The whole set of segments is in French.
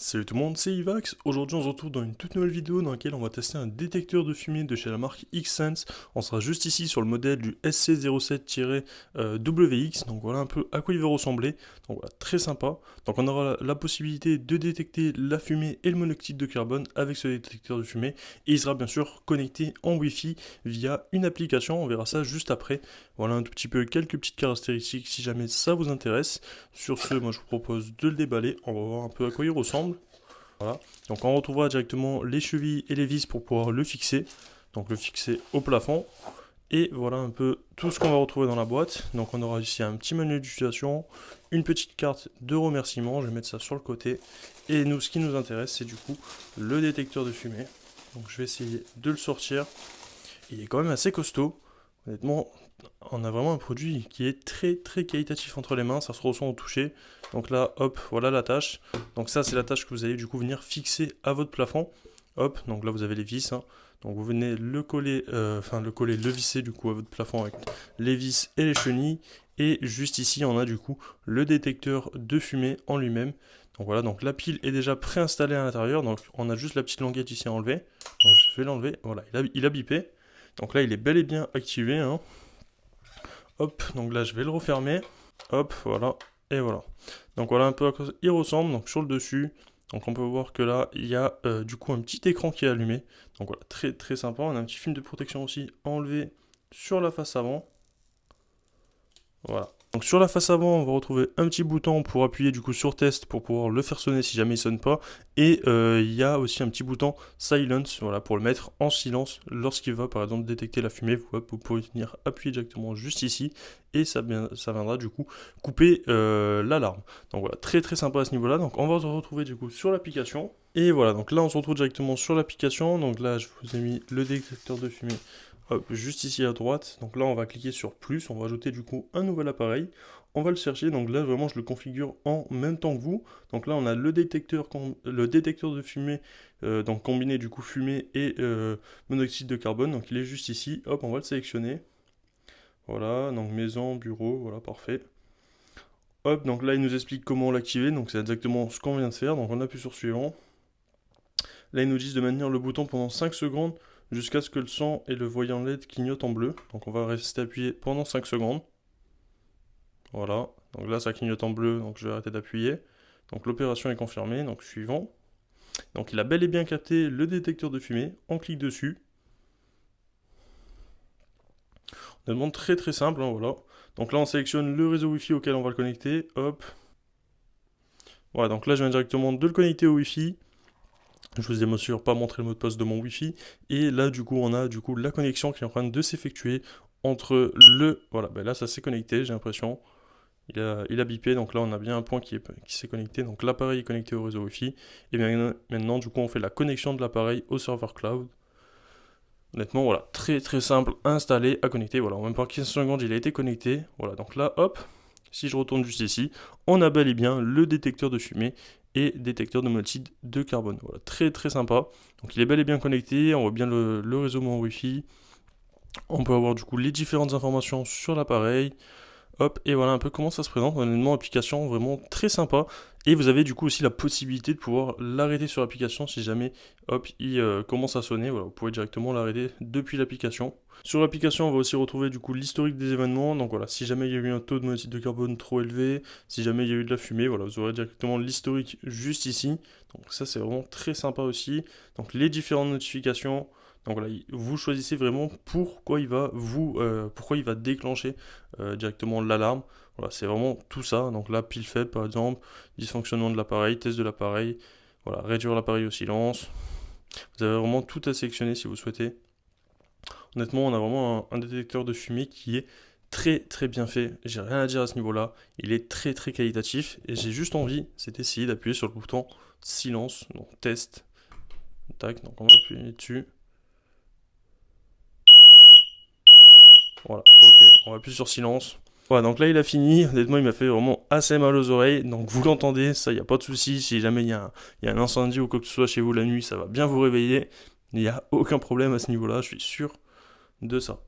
Salut tout le monde, c'est Ivax. Aujourd'hui on se retrouve dans une toute nouvelle vidéo dans laquelle on va tester un détecteur de fumée de chez la marque Xsense. On sera juste ici sur le modèle du SC07-WX, donc voilà un peu à quoi il va ressembler. Donc voilà, très sympa. Donc on aura la possibilité de détecter la fumée et le monoxyde de carbone avec ce détecteur de fumée. Et il sera bien sûr connecté en Wi-Fi via une application, on verra ça juste après. Voilà un tout petit peu quelques petites caractéristiques si jamais ça vous intéresse. Sur ce, moi je vous propose de le déballer, on va voir un peu à quoi il ressemble. Voilà. Donc on retrouvera directement les chevilles et les vis pour pouvoir le fixer. Donc le fixer au plafond. Et voilà un peu tout ce qu'on va retrouver dans la boîte. Donc on aura ici un petit manuel d'utilisation, une petite carte de remerciement, je vais mettre ça sur le côté. Et nous, ce qui nous intéresse, c'est du coup le détecteur de fumée. Donc je vais essayer de le sortir. Il est quand même assez costaud. Honnêtement, on a vraiment un produit qui est très très qualitatif entre les mains, ça se ressent au toucher. Donc là, hop, voilà la tâche. Donc ça, c'est la tâche que vous allez du coup venir fixer à votre plafond. Hop, donc là vous avez les vis. Hein. Donc vous venez le coller, le visser du coup à votre plafond avec les vis et les chenilles. Et juste ici, on a du coup le détecteur de fumée en lui-même. Donc voilà, donc la pile est déjà préinstallée à l'intérieur. Donc on a juste la petite languette ici à enlever. Donc je vais l'enlever. Voilà, il a bipé. Donc là, il est bel et bien activé. Hein. Hop, donc là, je vais le refermer. Hop, voilà. Et voilà. Donc voilà un peu à quoi il ressemble. Donc sur le dessus, donc on peut voir que là, il y a du coup un petit écran qui est allumé. Donc voilà, très très sympa. On a un petit film de protection aussi enlevé sur la face avant. Voilà. Donc sur la face avant, on va retrouver un petit bouton pour appuyer du coup sur test pour pouvoir le faire sonner si jamais il sonne pas. Et il y a aussi un petit bouton silence, voilà, pour le mettre en silence lorsqu'il va par exemple détecter la fumée. Vous pouvez venir appuyer directement juste ici et ça viendra du coup couper l'alarme. Donc voilà, très très sympa à ce niveau-là. Donc on va se retrouver du coup sur l'application. Et voilà, donc là on se retrouve directement sur l'application. Donc là je vous ai mis le détecteur de fumée. Hop, juste ici à droite, donc là on va cliquer sur plus, on va ajouter du coup un nouvel appareil, on va le chercher, donc là vraiment je le configure en même temps que vous, donc là on a le détecteur de fumée, donc combiné du coup fumée et monoxyde de carbone, donc il est juste ici, hop on va le sélectionner, voilà, donc maison, bureau, voilà parfait. Hop, donc là il nous explique comment l'activer, donc c'est exactement ce qu'on vient de faire, donc on appuie sur suivant. Là ils nous disent de maintenir le bouton pendant 5 secondes, jusqu'à ce que le son et le voyant LED clignotent en bleu. Donc on va rester appuyé pendant 5 secondes. Voilà, donc là ça clignote en bleu, donc je vais arrêter d'appuyer. Donc l'opération est confirmée, donc suivant. Donc il a bel et bien capté le détecteur de fumée, on clique dessus. On demande très très simple, hein, voilà. Donc là on sélectionne le réseau Wi-Fi auquel on va le connecter, hop. Voilà, donc là je viens directement de le connecter au Wi-Fi. Je vous ai bien sûr pas montré le mot de passe de mon Wi-Fi. Et là, du coup, on a du coup la connexion qui est en train de s'effectuer entre le... Voilà, ben là, ça s'est connecté, j'ai l'impression. Il a bipé, donc là, on a bien un point qui s'est connecté. Donc l'appareil est connecté au réseau Wi-Fi. Et maintenant, du coup, on fait la connexion de l'appareil au serveur cloud. Honnêtement, voilà, très très simple à installer, à connecter. Voilà, en même pas 15 secondes, il a été connecté. Voilà, donc là, hop, si je retourne juste ici, on a bel et bien le détecteur de fumée et détecteur de monoxyde de carbone. Voilà, très très sympa. Donc il est bel et bien connecté, on voit bien le réseau mon Wi-Fi. On peut avoir du coup les différentes informations sur l'appareil. Hop, et voilà un peu comment ça se présente. Honnêtement, application vraiment très sympa. Et vous avez du coup aussi la possibilité de pouvoir l'arrêter sur l'application si jamais, hop, il commence à sonner. Voilà, vous pouvez directement l'arrêter depuis l'application. Sur l'application, on va aussi retrouver du coup l'historique des événements. Donc voilà, si jamais il y a eu un taux de monoxyde de carbone trop élevé, si jamais il y a eu de la fumée, voilà, vous aurez directement l'historique juste ici. Donc ça, c'est vraiment très sympa aussi. Donc les différentes notifications. Donc voilà, vous choisissez vraiment pourquoi il va déclencher directement l'alarme. Voilà, c'est vraiment tout ça. Donc là, pile faible par exemple, dysfonctionnement de l'appareil, test de l'appareil, voilà, réduire l'appareil au silence. Vous avez vraiment tout à sélectionner si vous souhaitez. Honnêtement, on a vraiment un détecteur de fumée qui est très très bien fait. J'ai rien à dire à ce niveau-là. Il est très très qualitatif et j'ai juste envie, c'est d'essayer d'appuyer sur le bouton silence, donc test. Tac, donc on va appuyer dessus. Voilà, ok, on va appuyer sur silence. Voilà, donc là il a fini, honnêtement il m'a fait vraiment assez mal aux oreilles, donc vous l'entendez, ça y a pas de souci, si jamais il y a un incendie ou quoi que ce soit chez vous la nuit, ça va bien vous réveiller, il n'y a aucun problème à ce niveau-là, je suis sûr de ça.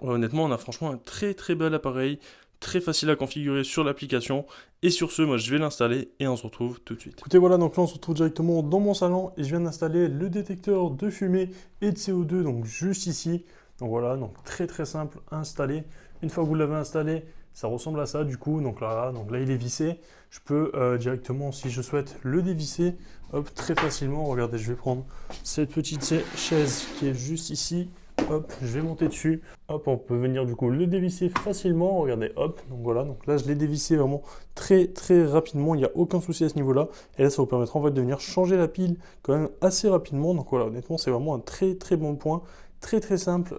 Ouais, honnêtement on a franchement un très très bel appareil, très facile à configurer sur l'application. Et sur ce, moi je vais l'installer et on se retrouve tout de suite. Écoutez, voilà, donc là on se retrouve directement dans mon salon et je viens d'installer le détecteur de fumée et de CO2, donc juste ici. Donc voilà, donc très simple à installer. Une fois que vous l'avez installé, ça ressemble à ça du coup. Donc là il est vissé. Je peux directement, si je souhaite, le dévisser, hop, très facilement. Regardez, je vais prendre cette petite chaise qui est juste ici. Hop, je vais monter dessus. Hop, on peut venir du coup le dévisser facilement. Regardez, hop, donc voilà. Donc là, je l'ai dévissé vraiment très rapidement. Il n'y a aucun souci à ce niveau-là. Et là, ça vous permettra en fait de venir changer la pile quand même assez rapidement. Donc voilà, honnêtement, c'est vraiment un très bon point. Très simple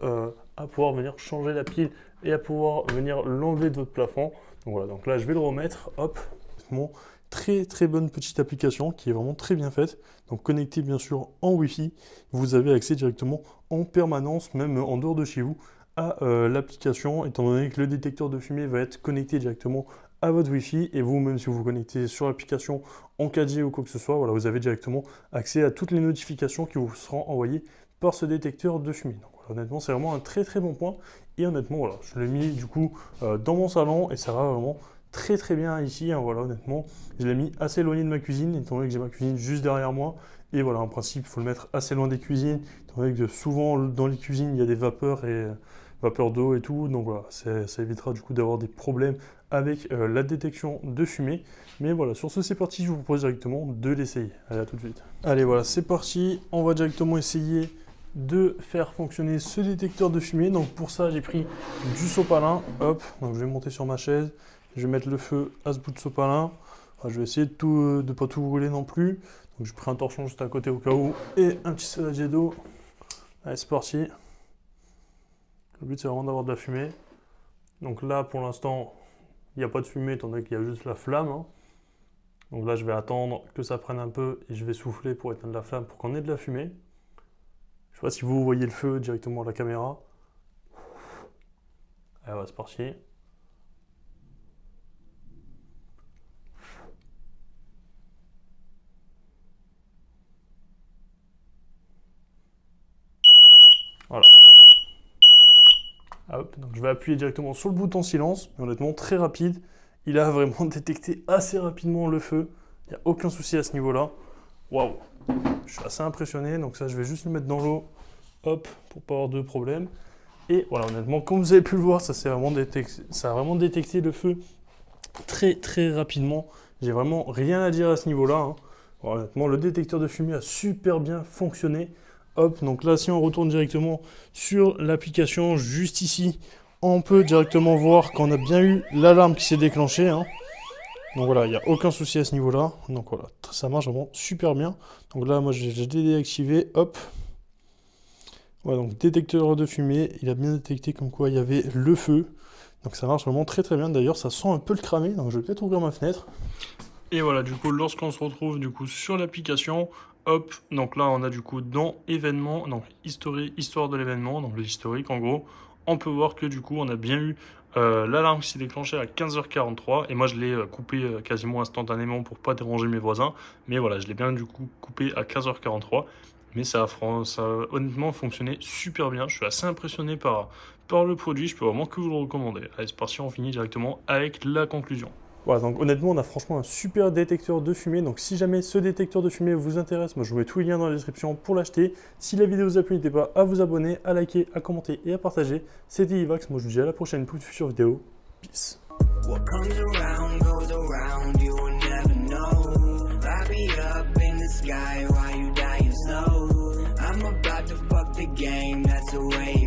à pouvoir venir changer la pile et à pouvoir venir l'enlever de votre plafond. Donc voilà, donc là, je vais le remettre. Hop, honnêtement, très bonne petite application qui est vraiment très bien faite. Donc connecté bien sûr en Wi-Fi, vous avez accès directement en permanence, même en dehors de chez vous, à l'application, étant donné que le détecteur de fumée va être connecté directement à votre Wi-Fi, et vous, même si vous vous connectez sur l'application en 4G ou quoi que ce soit, voilà, vous avez directement accès à toutes les notifications qui vous seront envoyées par ce détecteur de fumée. Donc voilà, honnêtement, c'est vraiment un très bon point, et honnêtement, voilà, je l'ai mis du coup dans mon salon, et ça va vraiment très bien ici, hein, voilà, honnêtement, je l'ai mis assez éloigné de ma cuisine, étant donné que j'ai ma cuisine juste derrière moi, et voilà, en principe, il faut le mettre assez loin des cuisines, étant donné que souvent, dans les cuisines, il y a des vapeurs et vapeurs d'eau et tout, donc voilà, ça évitera du coup d'avoir des problèmes avec la détection de fumée, mais voilà, sur ce, c'est parti, je vous propose directement de l'essayer. Allez, à tout de suite. Allez, voilà, c'est parti, on va directement essayer de faire fonctionner ce détecteur de fumée. Donc pour ça, j'ai pris du sopalin, hop, donc je vais monter sur ma chaise. Je vais mettre le feu à ce bout de sopalin. Je vais essayer de ne pas tout brûler non plus. Donc je prends un torchon juste à côté au cas où. Et un petit saladier d'eau. Allez, c'est parti. Le but, c'est vraiment d'avoir de la fumée. Donc là, pour l'instant, il n'y a pas de fumée, étant donné qu'il y a juste la flamme. Hein. Donc là, je vais attendre que ça prenne un peu et je vais souffler pour éteindre la flamme pour qu'on ait de la fumée. Je ne sais pas si vous voyez le feu directement à la caméra. Allez, voilà, c'est parti. Voilà. Hop, donc je vais appuyer directement sur le bouton silence, mais honnêtement très rapide. Il a vraiment détecté assez rapidement le feu. Il n'y a aucun souci à ce niveau-là. Waouh, je suis assez impressionné. Donc ça, je vais juste le mettre dans l'eau, hop, pour pas avoir de problème. Et voilà, honnêtement, comme vous avez pu le voir, ça a vraiment détecté le feu très rapidement. J'ai vraiment rien à dire à ce niveau-là. Hein. Bon, honnêtement, le détecteur de fumée a super bien fonctionné. Hop, donc là, si on retourne directement sur l'application, juste ici, on peut directement voir qu'on a bien eu l'alarme qui s'est déclenchée. Hein. Donc voilà, il n'y a aucun souci à ce niveau-là. Donc voilà, ça marche vraiment super bien. Donc là, moi, j'ai déactivé, hop. Voilà, donc détecteur de fumée, il a bien détecté comme quoi il y avait le feu. Donc ça marche vraiment très bien. D'ailleurs, ça sent un peu le cramé, donc je vais peut-être ouvrir ma fenêtre. Et voilà, du coup, lorsqu'on se retrouve du coup sur l'application, hop, donc là on a du coup dans événements, donc histoire de l'événement, donc l'historique en gros, on peut voir que du coup on a bien eu l'alarme qui s'est déclenchée à 15h43 et moi je l'ai coupé quasiment instantanément pour pas déranger mes voisins, mais voilà, je l'ai bien du coup coupé à 15h43, mais ça a honnêtement fonctionné super bien. Je suis assez impressionné par le produit, je peux vraiment que vous le recommander. Allez, c'est parti, on finit directement avec la conclusion. Voilà, donc honnêtement, on a franchement un super détecteur de fumée. Donc si jamais ce détecteur de fumée vous intéresse, moi je vous mets tous les liens dans la description pour l'acheter. Si la vidéo vous a plu, n'hésitez pas à vous abonner, à liker, à commenter et à partager. C'était Ivax, moi je vous dis à la prochaine pour une future vidéo. Peace. What comes around goes around, you will never know. Light me up in the sky while you dying slow. I'm about to fuck the game, that's the way